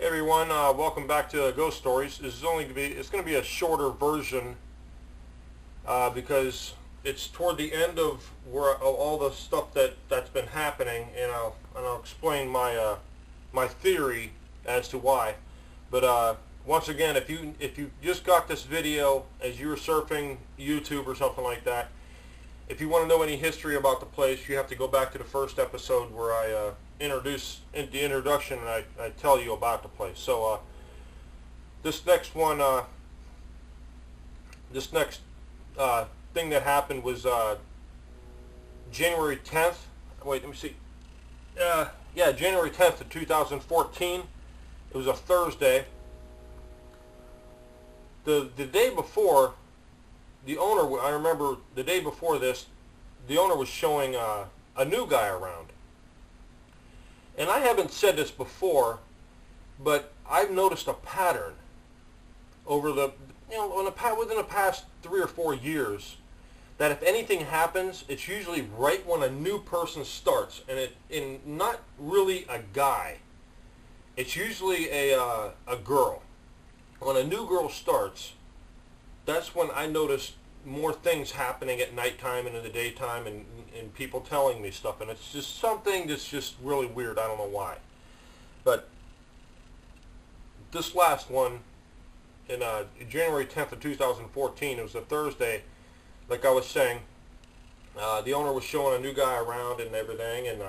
Hey everyone, welcome back to Ghost Stories. This is it's going to be a shorter version because it's toward the end of all the stuff that's been happening, and I'll explain my theory as to why. But once again, if you just got this video as you were surfing YouTube or something like that, if you want to know any history about the place, you have to go back to the first episode where I introduce in the introduction, and I tell you about the place. So this next one, this next thing that happened was January 10th. Wait, let me see. Yeah, January 10th of 2014. It was a Thursday. The day before, the owner, I remember the day before this, the owner was showing a new guy around. And I haven't said this before, but I've noticed a pattern over within the past 3 or 4 years, that if anything happens, it's usually right when a new person starts, and not really a guy. It's usually a girl. When a new girl starts, that's when I notice more things happening at nighttime and in the daytime, and people telling me stuff, and it's just something that's just really weird. I don't know why. But this last one, in January 10th of 2014, it was a Thursday, like I was saying, the owner was showing a new guy around and everything, and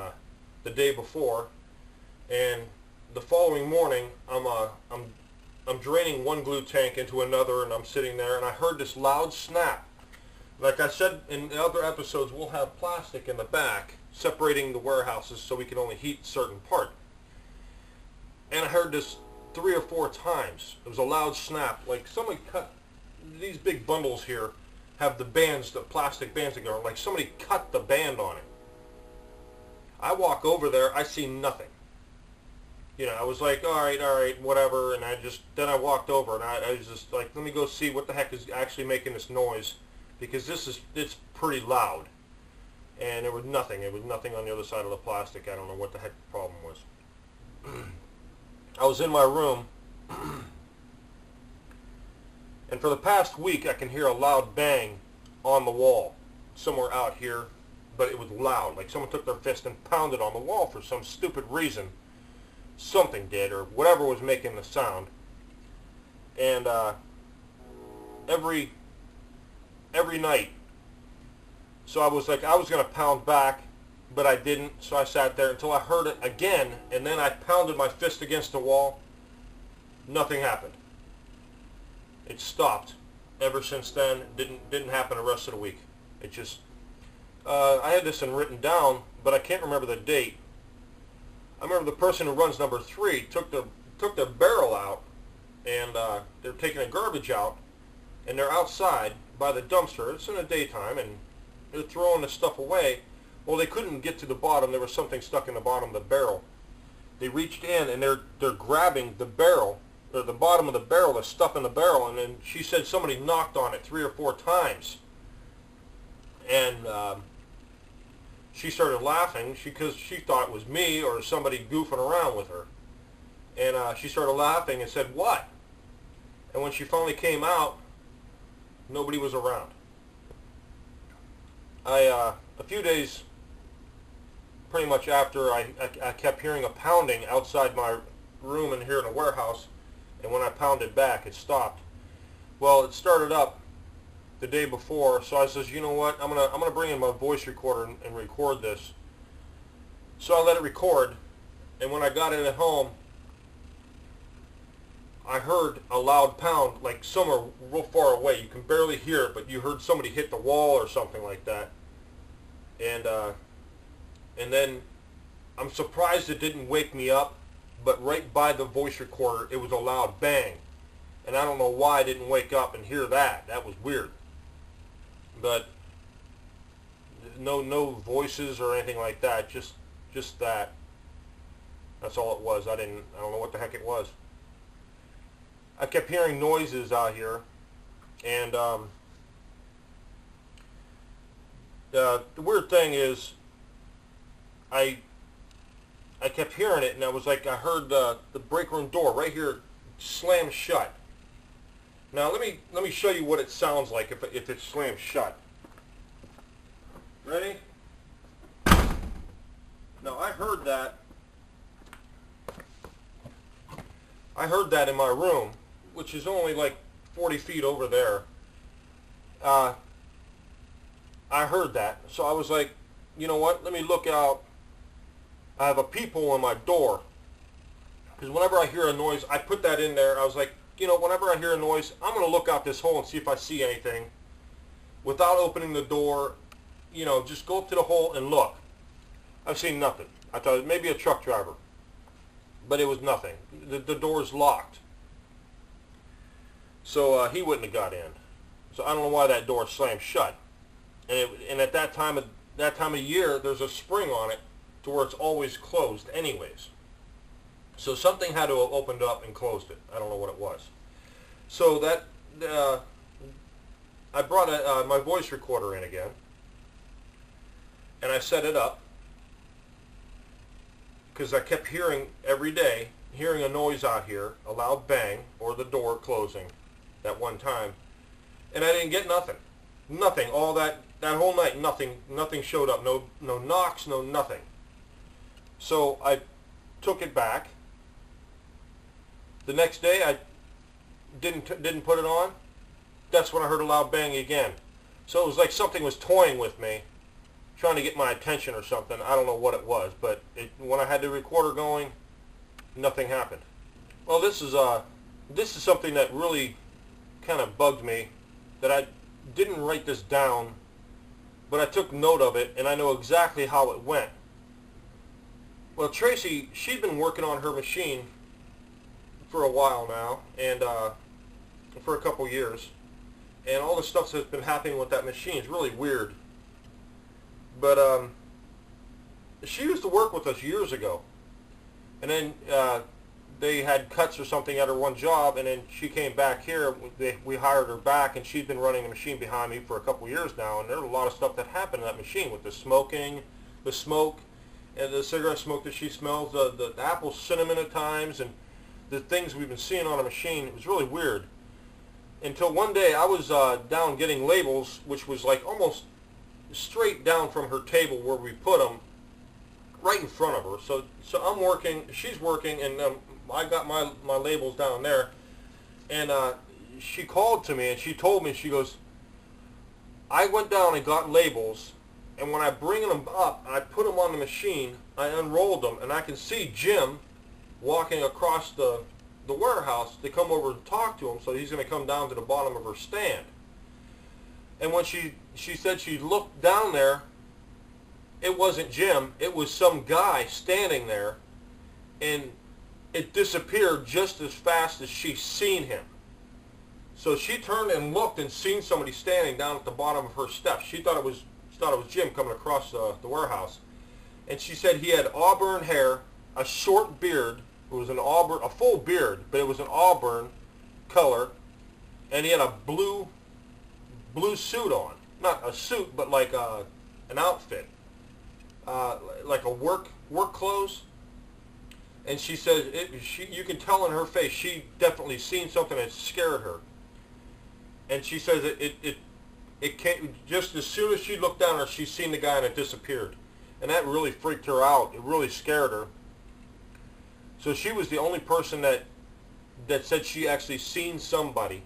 the day before, and the following morning, I'm draining one glue tank into another, and I'm sitting there, and I heard this loud snap. Like I said in the other episodes, we'll have plastic in the back separating the warehouses so we can only heat certain part. And I heard this 3 or 4 times. It was a loud snap, like somebody cut. These big bundles here have the bands, the plastic bands that go, like somebody cut the band on it. I walk over there, I see nothing. You know, I was like, all right, whatever, and then I walked over, and I was just like, let me go see what the heck is actually making this noise, because it's pretty loud. And there was nothing on the other side of the plastic. I don't know what the heck the problem was. I was in my room, and for the past week, I can hear a loud bang on the wall, somewhere out here, but it was loud, like someone took their fist and pounded on the wall for some stupid reason. Something did, or whatever was making the sound. And every night, so I was like, I was going to pound back, but I didn't, so I sat there until I heard it again, and then I pounded my fist against the wall. Nothing happened. It stopped. Ever since then, didn't happen the rest of the week. It just, I had this written down, but I can't remember the date. I remember the person who runs number 3 took their barrel out, and they're taking the garbage out, and they're outside by the dumpster. It's in the daytime, and they're throwing the stuff away. Well, they couldn't get to the bottom. There was something stuck in the bottom of the barrel. They reached in, and they're grabbing the barrel, or the bottom of the barrel, the stuff in the barrel, and then she said somebody knocked on it 3 or 4 times. And she started laughing because she thought it was me or somebody goofing around with her. And she started laughing and said, "What?" And when she finally came out, nobody was around. A few days pretty much after, I kept hearing a pounding outside my room and here in the warehouse, and when I pounded back, it stopped. Well, it started up the day before, so I says, you know what, I'm gonna bring in my voice recorder and record this. So I let it record, and when I got it at home, I heard a loud pound, like somewhere real far away. You can barely hear it, but you heard somebody hit the wall or something like that. And then I'm surprised it didn't wake me up, but right by the voice recorder, it was a loud bang. And I don't know why I didn't wake up and hear that. That was weird. But no voices or anything like that. Just that. That's all it was. I don't know what the heck it was. I kept hearing noises out here, and the weird thing is, I I kept hearing it, and I was like, I heard the break room door right here slam shut. Now let me show you what it sounds like if it slams shut. Ready? Now I heard that. I heard that in my room, which is only like 40 feet over there. I heard that, so I was like, you know what? Let me look out. I have a peephole in my door, because whenever I hear a noise, I put that in there. I was like, you know, whenever I hear a noise, I'm going to look out this hole and see if I see anything without opening the door. You know, just go up to the hole and look. I've seen nothing. I thought it may be a truck driver, but it was nothing. The door's locked, so he wouldn't have got in. So I don't know why that door slammed shut. And at that time of year, there's a spring on it to where it's always closed anyways. So something had to have opened up and closed it. I don't know what it was. So that I brought my voice recorder in again, and I set it up because I kept hearing every day, hearing a noise out here, a loud bang, or the door closing that one time, and I didn't get nothing. Nothing. All that whole night, nothing showed up. No knocks, no nothing. So I took it back. The next day I didn't put it on. That's when I heard a loud bang again. So it was like something was toying with me, trying to get my attention or something. I don't know what it was, but when I had the recorder going, nothing happened. Well, this is something that really kind of bugged me, that I didn't write this down, but I took note of it, and I know exactly how it went. Well, Tracy, she'd been working on her machine for a while now, and for a couple years, and all the stuff that's been happening with that machine is really weird. But she used to work with us years ago, and then they had cuts or something at her one job, and then she came back here. We hired her back, and she's been running a machine behind me for a couple years now, and there's a lot of stuff that happened in that machine with the smoking, the smoke, and the cigarette smoke that she smells, the apple cinnamon at times, and the things we've been seeing on a machine. It was really weird. Until one day I was down getting labels, which was like almost straight down from her table where we put them, right in front of her. So I'm working, she's working, and I got my labels down there, and she called to me and she told me, she goes, I went down and got labels, and when I bring them up, I put them on the machine, I unrolled them, and I can see Jim walking across the warehouse to come over and talk to him, so he's going to come down to the bottom of her stand. And when she said she looked down there, it wasn't Jim, it was some guy standing there, and it disappeared just as fast as she seen him. So she turned and looked and seen somebody standing down at the bottom of her steps. She thought it was Jim coming across the warehouse. And she said he had auburn hair, a short beard. It was an auburn, a full beard, but it was an auburn color, and he had a blue suit on. Not a suit, but like an outfit, like a work clothes. And she said you can tell in her face she definitely seen something that scared her. And she says it came just as soon as she looked down, she seen the guy and it disappeared, and that really freaked her out. It really scared her. So she was the only person that said she actually seen somebody,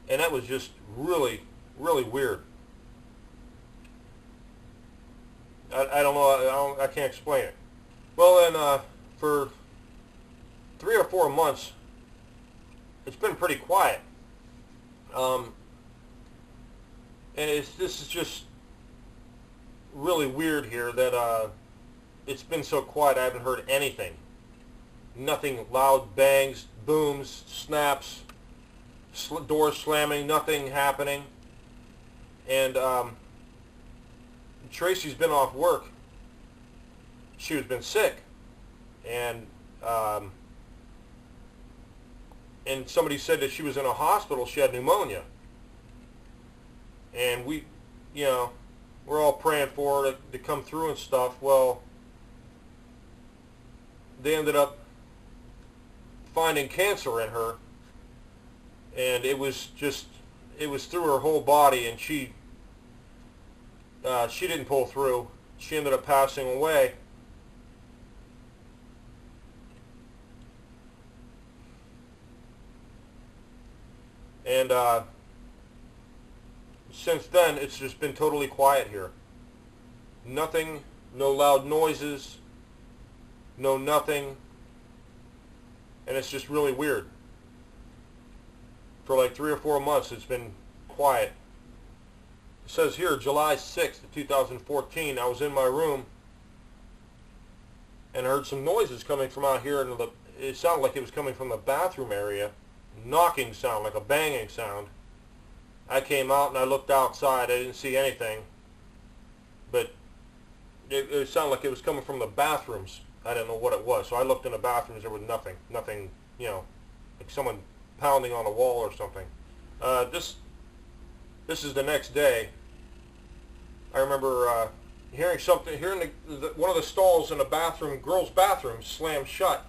and that was just really, really weird. I don't know. I can't explain it. Well, then for 3 or 4 months, it's been pretty quiet. And this is just really weird here that it's been so quiet. I haven't heard anything. Nothing loud bangs, booms, snaps, doors slamming, nothing happening. And Tracy's been off work. She's been sick. And somebody said that she was in a hospital. She had pneumonia. And we're all praying for her to come through and stuff. Well, they ended up finding cancer in her, and it was through her whole body, and she didn't pull through. She ended up passing away. And since then, it's just been totally quiet here. Nothing, no loud noises, no nothing. And it's just really weird. For like 3 or 4 months, it's been quiet. It says here, July 6th, 2014, I was in my room and heard some noises coming from out here. And it sounded like it was coming from the bathroom area. Knocking sound, like a banging sound. I came out and I looked outside. I didn't see anything. But it sounded like it was coming from the bathrooms. I didn't know what it was. So I looked in the bathrooms. There was nothing. Nothing, you know, like someone pounding on a wall or something. This is the next day. I remember hearing something, one of the stalls in the bathroom, girls' bathroom, slammed shut.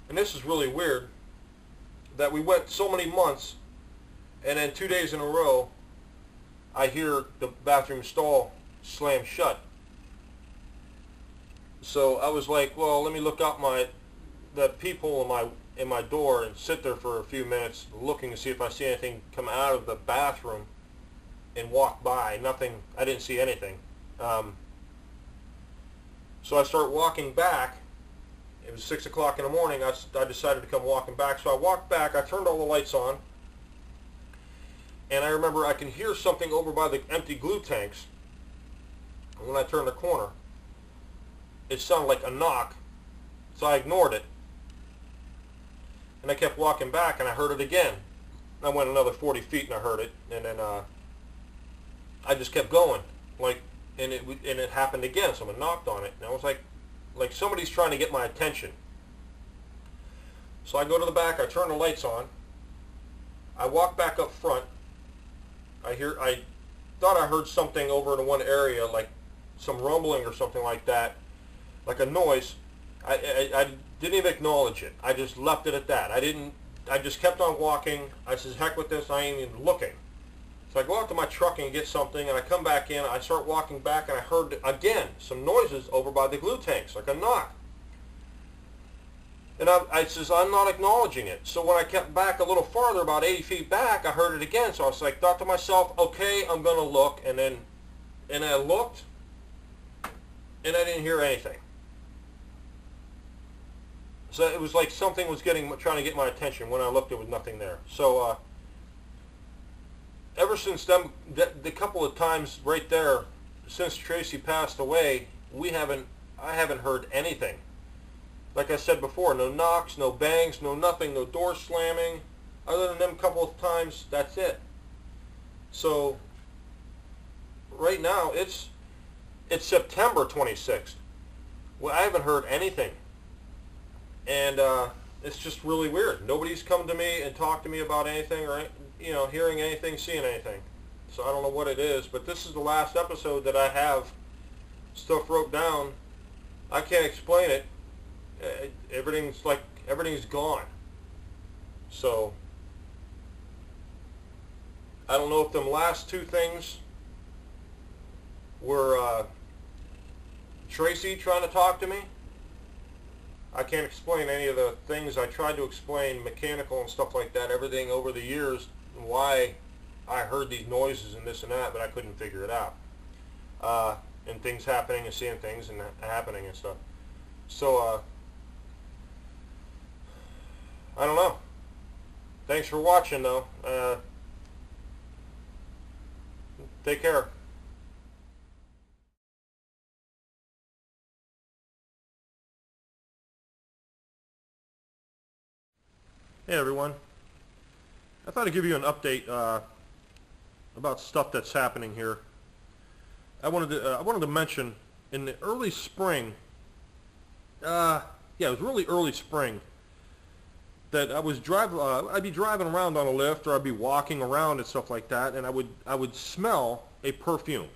And this is really weird, that we went so many months, and then 2 days in a row, I hear the bathroom stall slam shut. So I was like, well, let me look out the people in my door and sit there for a few minutes looking to see if I see anything come out of the bathroom, and walk by. Nothing. I didn't see anything. So I start walking back. It was 6 o'clock in the morning. I decided to come walking back. So I walked back. I turned all the lights on. And I remember I can hear something over by the empty glue tanks. And when I turned the corner, it sounded like a knock. So I ignored it. And I kept walking back, and I heard it again. I went another 40 feet and I heard it. And then I just kept going. And it happened again. Someone knocked on it. And I was like somebody's trying to get my attention. So I go to the back, I turn the lights on, I walk back up front. I thought I heard something over in one area, like some rumbling or something like that, like a noise. I didn't even acknowledge it. I just left it at that. I just kept on walking. I says, heck with this, I ain't even looking. So I go out to my truck and get something, and I come back in, I start walking back, and I heard, again, some noises over by the glue tanks, like a knock. And I says, I'm not acknowledging it. So when I kept back a little farther, about 80 feet back, I heard it again. So I was like, thought to myself, okay, I'm going to look. And I looked, and I didn't hear anything. So it was like something was trying to get my attention. When I looked, there was nothing there. So ever since then, the couple of times right there, since Tracy passed away, I haven't heard anything. Like I said before, no knocks, no bangs, no nothing, no door slamming. Other than them couple of times, that's it. So right now, it's September 26th. Well, I haven't heard anything. And it's just really weird. Nobody's come to me and talked to me about anything, or hearing anything, seeing anything. So I don't know what it is, but this is the last episode that I have stuff wrote down. I can't explain it. Everything's gone. So I don't know if them last two things were Tracy trying to talk to me. I can't explain any of the things I tried to explain, mechanical and stuff like that, everything over the years, why I heard these noises and this and that, but I couldn't figure it out. And things happening and seeing things and happening and stuff. So I don't know. Thanks for watching, though. Take care. Hey everyone. I thought I'd give you an update about stuff that's happening here. I wanted to mention in the early spring. Yeah, it was really early spring. That I was I'd be driving around on a lift, or I'd be walking around and stuff like that, and I would smell a perfume.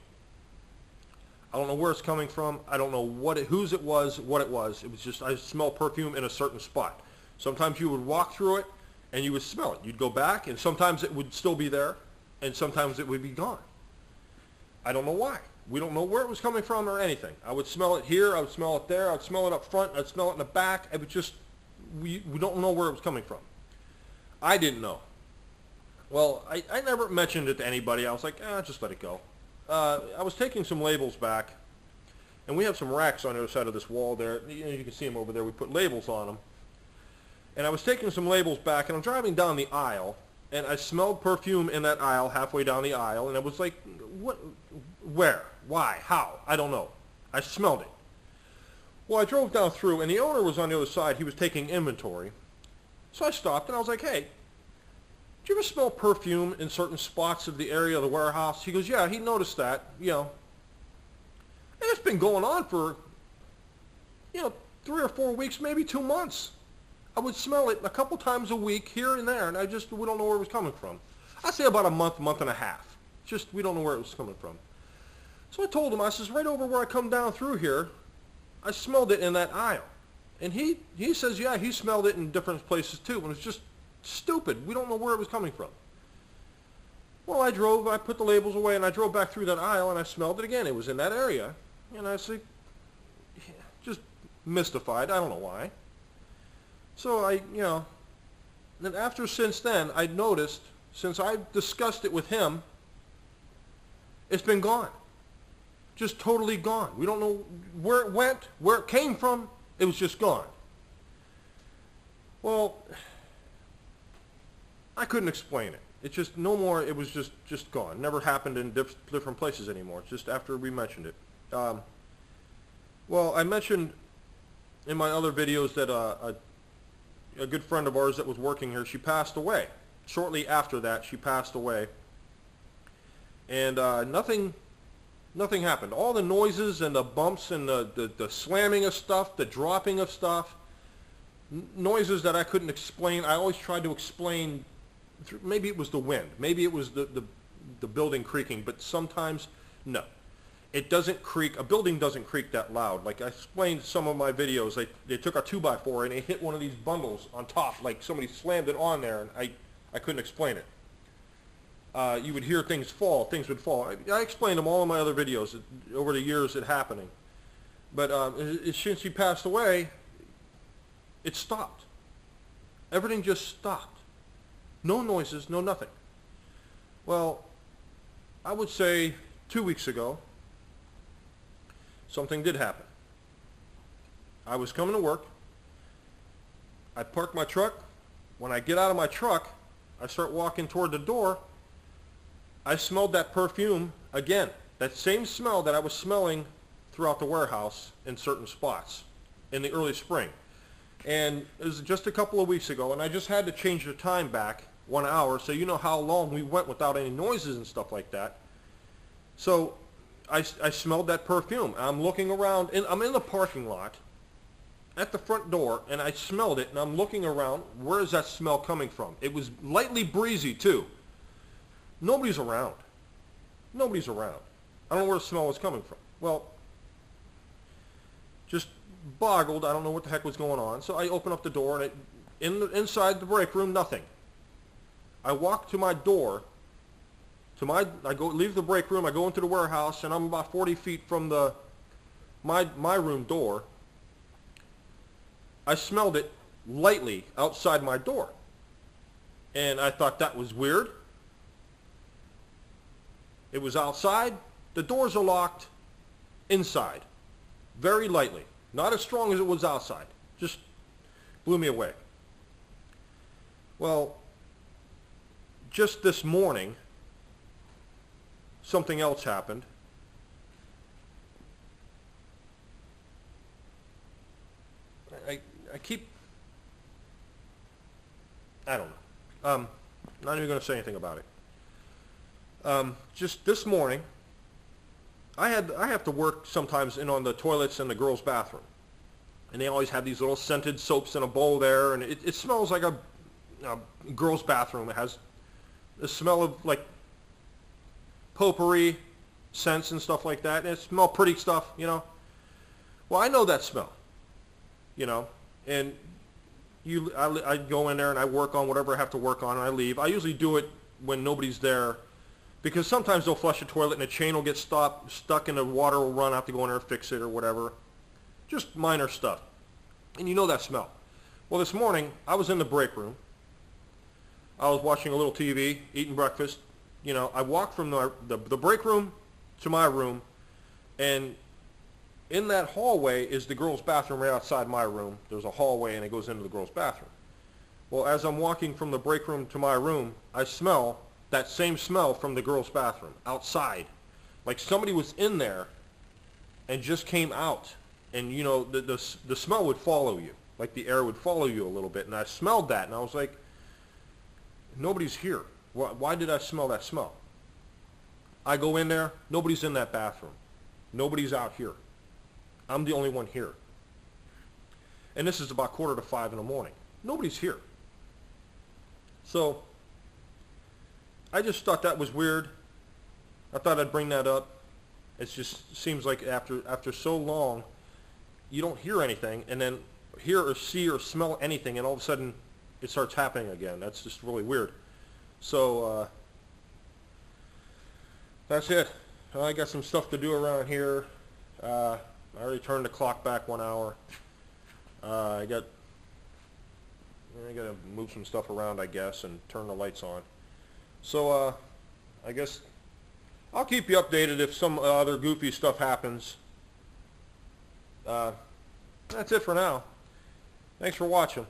I don't know where it's coming from. I don't know whose it was, what it was. It was just, I smell perfume in a certain spot. Sometimes you would walk through it and you would smell it. You'd go back and sometimes it would still be there and sometimes it would be gone. I don't know why. We don't know where it was coming from or anything. I would smell it here, I would smell it there, I'd smell it up front, I'd smell it in the back. It would just, we don't know where it was coming from. I didn't know. Well, I never mentioned it to anybody. I was like, just let it go. I was taking some labels back, and we have some racks on the other side of this wall there. You can see them over there. We put labels on them. And I was taking some labels back, and I'm driving down the aisle, and I smelled perfume in that aisle, halfway down the aisle, and I was like, what, where, why, how? I don't know. I smelled it. Well, I drove down through, and the owner was on the other side. He was taking inventory. So I stopped, and I was like, hey, do you ever smell perfume in certain spots of the area of the warehouse? He goes, yeah, he noticed that, you know. And it's been going on for, 3 or 4 weeks, maybe 2 months. I would smell it a couple times a week here and there, and we don't know where it was coming from. I'd say about a month, month and a half. Just, we don't know where it was coming from. So I told him, I says, right over where I come down through here, I smelled it in that aisle. And he says, yeah, he smelled it in different places too, and it's just stupid. We don't know where it was coming from. Well, I put the labels away, and I drove back through that aisle, and I smelled it again. It was in that area. And I said, just mystified. I don't know why. So then since then, I noticed, since I discussed it with him, it's been gone. Just totally gone. We don't know where it went, where it came from. It was just gone. Well, I couldn't explain it. It's just no more. It was just gone. Never happened in different places anymore. Just after we mentioned it. Well, I mentioned in my other videos that a good friend of ours that was working here, she passed away. Shortly after that, she passed away. And nothing happened. All the noises and the bumps and the slamming of stuff, the dropping of stuff, noises that I couldn't explain. I always tried to explain. Maybe it was the wind. Maybe it was the building creaking. But sometimes, no. It doesn't creak. A building doesn't creak that loud. Like I explained in some of my videos, they took a 2x4 and they hit one of these bundles on top. Like somebody slammed it on there, and I couldn't explain it. You would hear things fall. Things would fall. I explained them all in my other videos over the years it happening. But since she passed away, it stopped. Everything just stopped. No noises, no nothing. Well, I would say 2 weeks ago, something did happen. I was coming to work. I parked my truck. When I get out of my truck, I start walking toward the door. I smelled that perfume again. That same smell that I was smelling throughout the warehouse in certain spots in the early spring. And it was just a couple of weeks ago, and I just had to change the time back 1 hour, so you know how long we went without any noises and stuff like that. So I smelled that perfume. I'm looking around, and I'm in the parking lot at the front door, and I smelled it, and I'm looking around. Where is that smell coming from? It was lightly breezy, too. Nobody's around. Nobody's around. I don't know where the smell was coming from. Well, just boggled. I don't know what the heck was going on. So I open up the door, and inside the break room, nothing. I walk to my door. Leave the break room. I go into the warehouse, and I'm about 40 feet from my room door. I smelled it lightly outside my door, and I thought that was weird. It was outside. The doors are locked inside, very lightly. Not as strong as it was outside. Just blew me away. Well, just this morning, something else happened. I don't know. Not even going to say anything about it. Just this morning, I have to work sometimes on the toilets in the girls' bathroom, and they always have these little scented soaps in a bowl there, and it smells like a girls' bathroom. It has the smell of like potpourri, scents and stuff like that, and it smell pretty stuff, you know. Well, I know that smell, you know, and I go in there and I work on whatever I have to work on, and I leave. I usually do it when nobody's there, because sometimes they'll flush a toilet and a chain will get stuck and the water will run. I have to go in there and fix it or whatever. Just minor stuff. And you know that smell. Well, this morning, I was in the break room. I was watching a little TV, eating breakfast. You know, I walked from the break room to my room, and in that hallway is the girls' bathroom right outside my room. There's a hallway, and it goes into the girls' bathroom. Well, as I'm walking from the break room to my room, I smell that same smell from the girls' bathroom outside. Like somebody was in there and just came out. And, you know, the smell would follow you. Like the air would follow you a little bit. And I smelled that, and I was like, nobody's here. Why did I smell that smell? I go in there, nobody's in that bathroom. Nobody's out here. I'm the only one here. And this is about 4:45 in the morning. Nobody's here. So I just thought that was weird. I thought I'd bring that up. It just seems like after so long, you don't hear anything, and then hear or see or smell anything, and all of a sudden it starts happening again. That's just really weird. So that's it. I got some stuff to do around here. I already turned the clock back 1 hour. I got to move some stuff around, I guess, and turn the lights on. So I guess I'll keep you updated if some other goofy stuff happens. That's it for now. Thanks for watching.